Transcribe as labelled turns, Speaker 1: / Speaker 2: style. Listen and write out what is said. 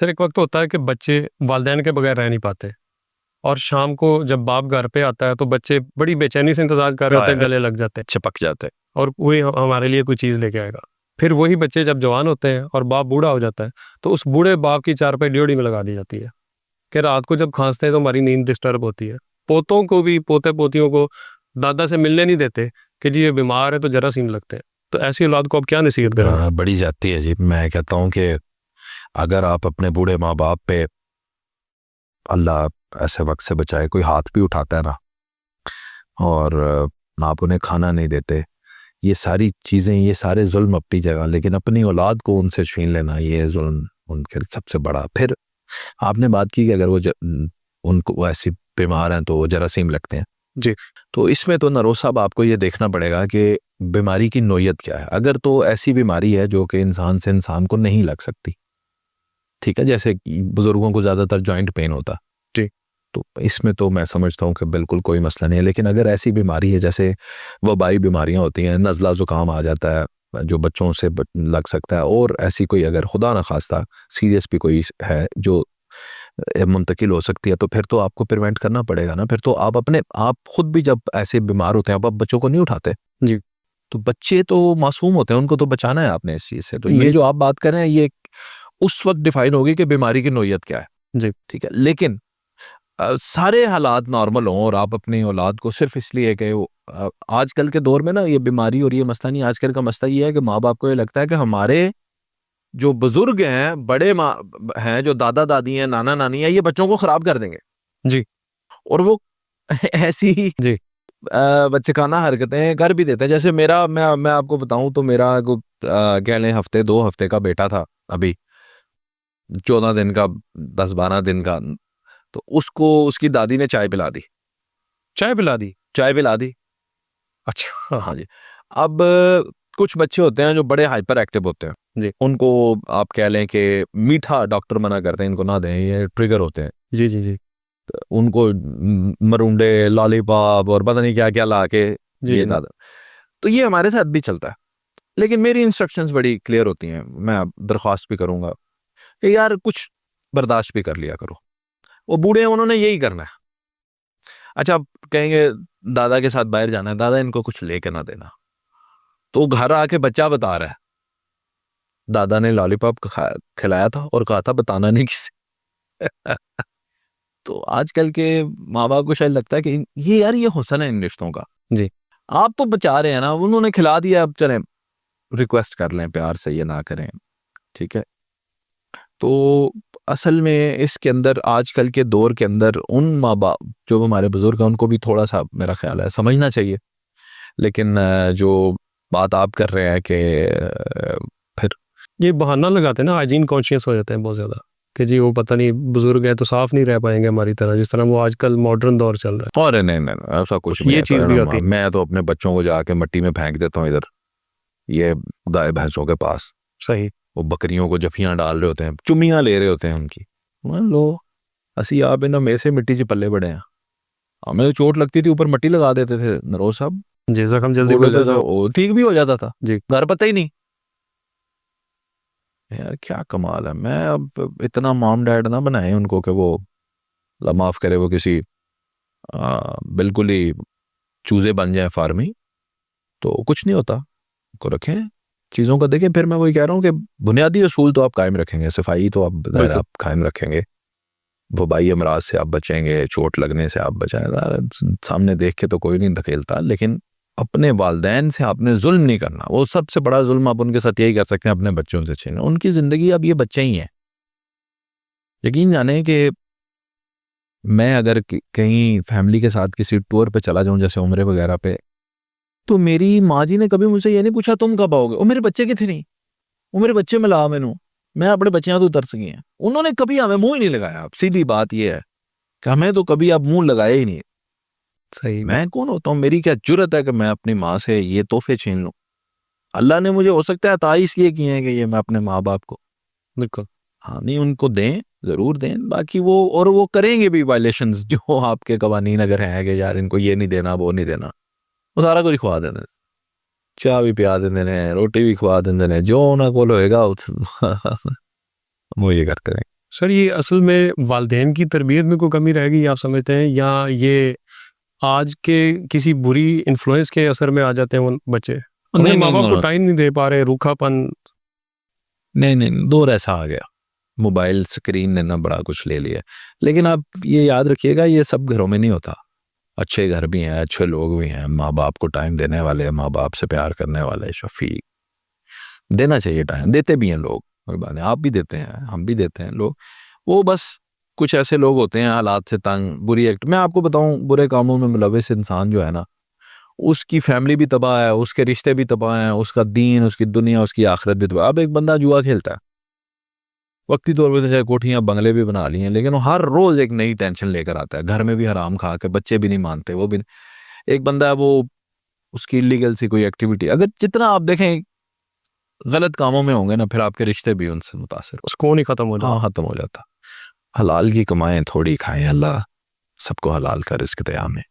Speaker 1: Sir एक वक्त होता है कि बच्चे वालिदैन के बगैर रह नहीं पाते, और शाम को जब बाप घर पे आता है तो बच्चे बड़ी बेचैनी से इंतजार कर रहे होते हैं, गले लग जाते हैं,
Speaker 2: चिपक जाते हैं।
Speaker 1: और वही हमारे लिए कोई चीज़ लेके आएगा। फिर वही बच्चे जब जवान होते हैं और बाप बूढ़ा हो जाता है तो उस बूढ़े बाप की चारपाई ड्योढ़ी में लगा दी जाती है कि रात को जब खांसते हैं तो हमारी नींद डिस्टर्ब होती है। पोतों को भी, पोते पोतियों को दादा से मिलने नहीं देते कि जी ये बीमार है तो जरासीम लगते हैं। तो ऐसी औलाद को आप क्या नसीहत करेंगे?
Speaker 2: बड़ी जाती है जी। मैं कहता हूँ कि अगर आप अपने बूढ़े माँ बाप पे, अल्लाह ऐसे वक्त से बचाए, कोई हाथ भी उठाता है ना और आप उन्हें खाना नहीं देते, ये सारी चीज़ें, ये सारे जुल्म अपनी जगह, लेकिन अपनी औलाद को उनसे छीन लेना, ये जुल्म उनके सबसे बड़ा। फिर आपने बात की कि अगर वो उनको ऐसी बीमार हैं तो वो जरासीम लगते हैं
Speaker 1: जी।
Speaker 2: तो इसमें तो नरोज साहब आपको ये देखना पड़ेगा कि बीमारी की नोयत क्या है। अगर तो ऐसी बीमारी है जो कि इंसान से इंसान को नहीं लग सकती, ठीक है, जैसे बुजुर्गों को ज़्यादातर जॉइंट पेन होता,
Speaker 1: जी।
Speaker 2: तो इसमें तो मैं समझता हूँ कि बिल्कुल कोई मसला नहीं है। लेकिन अगर ऐसी बीमारी है जैसे वबाई बीमारियां होती हैं, नज़ला ज़ुकाम आ जाता है जो बच्चों से लग सकता है, और ऐसी कोई अगर खुदा न खास्ता सीरियस भी कोई है जो मुंतकिल हो सकती है, तो फिर तो आपको प्रिवेंट करना पड़ेगा ना। फिर तो आप खुद भी जब ऐसे बीमार होते हैं आप बच्चों को नहीं उठाते
Speaker 1: जी।
Speaker 2: तो बच्चे तो मासूम होते हैं, उनको तो बचाना है आपने इस चीज़ से। तो ये जो आप बात कर रहे हैं ये उस वक्त डिफाइन होगी कि बीमारी की नोयत क्या है।
Speaker 1: जी।
Speaker 2: ठीक है, लेकिन सारे हालात नॉर्मल हों और आप अपनी औलाद को सिर्फ इसलिए कि आजकल के दौर में ना ये बीमारी और ये मसला नहीं, आजकल का मसला ये है कि माँ बाप को ये लगता है कि हमारे जो बुजुर्ग हैं, बड़े माँ हैं, जो दादा दादी हैं, नाना नानी हैं, ये बच्चों को खराब कर देंगे।
Speaker 1: जी।
Speaker 2: और वो ऐसी ही
Speaker 1: जी।
Speaker 2: बच्चेकाना हरकतें कर भी देते हैं। जैसे मैं आपको बताऊं तो मेरा कह लें हफ्ते 2 हफ्ते का बेटा था, अभी 14 दिन का, 10-12 दिन का, तो उसको उसकी दादी ने चाय पिला दी।
Speaker 1: चाय पिला दी?
Speaker 2: चाय पिला दी।
Speaker 1: अच्छा।
Speaker 2: हाँ जी। अब कुछ बच्चे होते हैं जो बड़े हाइपर एक्टिव होते हैं,
Speaker 1: जी।
Speaker 2: उनको आप कह लें कि मीठा डॉक्टर मना करते हैं इनको ना दें, ये ट्रिगर होते हैं।
Speaker 1: जी। जी। जी।
Speaker 2: उनको मरुंडे, लॉलीपॉप और पता नहीं क्या क्या ला के
Speaker 1: जी।
Speaker 2: ये
Speaker 1: जी।
Speaker 2: दादा, तो ये हमारे साथ भी चलता है। लेकिन मेरी इंस्ट्रक्शंस बड़ी क्लियर होती हैं, मैं अब दरख्वास्त भी करूंगा कि यार कुछ बर्दाश्त भी कर लिया करो। वो बूढ़े हैं, उन्होंने यही करना है। अच्छा, आप कहेंगे दादा के साथ बाहर जाना है, दादा इनको कुछ लेके ना देना, तो घर आके बच्चा बता रहा है दादा ने लॉलीपॉप खिलाया था और कहा था बताना नहीं किसी। तो आजकल के माँ बाप को शायद लगता है कि ये यार ये हुस्न है इन रिश्तों का।
Speaker 1: जी।
Speaker 2: आप तो बचा रहे हैं ना, उन्होंने खिला दिया, अब चलें रिक्वेस्ट कर लें प्यार से, ये ना करें, ठीक है। तो असल में इसके अंदर आजकल के दौर के अंदर उन माँ बाप जो हमारे बुजुर्ग हैं उनको भी थोड़ा सा मेरा ख्याल है समझना चाहिए। लेकिन जो बात आप कर रहे हैं कि फिर
Speaker 1: ये बहाना लगाते हैं ना, हाइजीन कॉन्शियस हो जाते हैं बहुत ज़्यादा कि जी वो पता नहीं बुजुर्ग है तो साफ नहीं रह पाएंगे हमारी तरह, जिस तरह वो आजकल मॉडर्न दौर चल रहा है।
Speaker 2: और नहीं नहीं नहीं, ऐसा कुछ नहीं
Speaker 1: ये
Speaker 2: है।
Speaker 1: चीज़ भी होती है।
Speaker 2: मैं तो अपने बच्चों को जाके मिट्टी में फेंक देता हूँ इधर, ये गाय भैंसों के पास।
Speaker 1: सही।
Speaker 2: वो बकरियों को जफियां डाल रहे होते हैं, चुम्मियां ले रहे होते हैं उनकी, मान लो असी आप इन्हें में से मिट्टी च पल्ले बड़े हैं। हमें तो चोट लगती थी ऊपर मिट्टी लगा देते थे नरोज साहब,
Speaker 1: जी, जख्म जल्दी
Speaker 2: गोडों
Speaker 1: खुल
Speaker 2: पे
Speaker 1: जाता है।
Speaker 2: तो ठीक भी हो जाता था,
Speaker 1: जी।
Speaker 2: घर पता ही नहीं। यार क्या कमाल है। मैं अब इतना मॉम डैड ना बनाए उनको कि वो अल्लाह माफ करे वो किसी बिल्कुल ही चूजे बन जाए फार्मी, तो कुछ नहीं होता। को रखें चीज़ों का, देखें। फिर मैं वही कह रहा हूँ कि बुनियादी असूल तो आप कायम रखेंगे, सफाई तो आप कायम रखेंगे, वबाई अमराज से आप बचेंगे, चोट लगने से आप बचाएंगे, सामने देख के तो कोई नहीं धकेलता, लेकिन अपने वालदैन से आपने जुल्म नहीं करना। वो सबसे बड़ा जुल्म आप उनके साथ यही कर सकते हैं, अपने बच्चों से छीनना उनकी ज़िंदगी। अब ये बच्चे ही हैं। यकीन जाने कि मैं अगर कहीं फैमिली के साथ किसी टूर पे चला जाऊं, जैसे उम्रे वगैरह पे, तो मेरी माँ जी ने कभी मुझसे ये नहीं पूछा तुम कब आओगे, वो मेरे बच्चे कितने नहीं, वो मेरे बच्चे मिला मैनू, मैं अपने बच्चियां तो तरस गई हैं। उन्होंने कभी हमें मुंह ही नहीं लगाया। अब सीधी बात ये है कि हमें तो कभी आप मुंह लगाया ही नहीं।
Speaker 1: सही।
Speaker 2: मैं कौन होता हूँ, मेरी क्या जुर्रत है कि मैं अपनी माँ से ये तोहफे छीन लूं। अल्लाह ने मुझे हो सकता है अता इसलिए किए हैं कि ये मैं अपने माँ बाप को,
Speaker 1: बिल्कुल।
Speaker 2: हाँ नहीं उनको दें, जरूर दें। बाकी वो और वो करेंगे भी वायलेशंस, जो आपके कवानीन अगर हैं कि यार इनको ये नहीं देना वो नहीं देना, वो सारा कुछ खुआ देने, चाह भी पिया देंगे ने, रोटी भी खुआ देंगे ने, जो उन्हें को होएगा वो ये करते रहें।
Speaker 1: सर ये असल में वालिदैन की तरबियत में कोई कमी रहेगी आप समझते हैं, या ये आज के किसी बुरी इन्फ्लुएंस के असर में आ जाते हैं वो बच्चे?
Speaker 2: नहीं
Speaker 1: उन्हें
Speaker 2: नहीं
Speaker 1: माँ बाप को
Speaker 2: नहीं
Speaker 1: टाइम नहीं दे पा रहे, रूखापन।
Speaker 2: नहीं नहीं, दौर ऐसा आ गया, मोबाइल स्क्रीन ने ना बड़ा कुछ ले लिया। लेकिन आप ये याद रखिएगा, ये सब घरों में नहीं होता। अच्छे घर भी हैं, अच्छे लोग भी हैं, माँ बाप को टाइम देने वाले, माँ बाप से प्यार करने वाले, शफीक। देना चाहिए टाइम, देते भी हैं लोग, कोई बात नहीं, आप भी देते हैं, हम भी देते हैं लोग। वो बस कुछ ऐसे लोग होते हैं हालात से तंग, बुरी एक्ट। मैं आपको बताऊं, बुरे कामों में मुलविस इंसान जो है ना, उसकी फैमिली भी तबाह है, उसके रिश्ते भी तबाह हैं, उसका दीन, उसकी दुनिया, उसकी आखिरत भी तबाह। अब एक बंदा जुआ खेलता है, वक्ती तौर पर तो चाहे कोठियाँ बंगले भी बना ली हैं, लेकिन वो हर रोज एक नई टेंशन लेकर आता है, घर में भी हराम खा के, बच्चे भी नहीं मानते, वो भी। एक बंदा है वो, उसकी इलीगल सी कोई एक्टिविटी, अगर जितना आप देखें गलत कामों में होंगे ना, फिर आपके रिश्ते भी उनसे मुतासर हो।
Speaker 1: सुकून ही खत्म हो जाता।
Speaker 2: हाँ, खत्म हो जाता। हलाल की कमाएं, थोड़ी खाएं, अल्लाह सबको हलाल का रिस्क दे आमीन।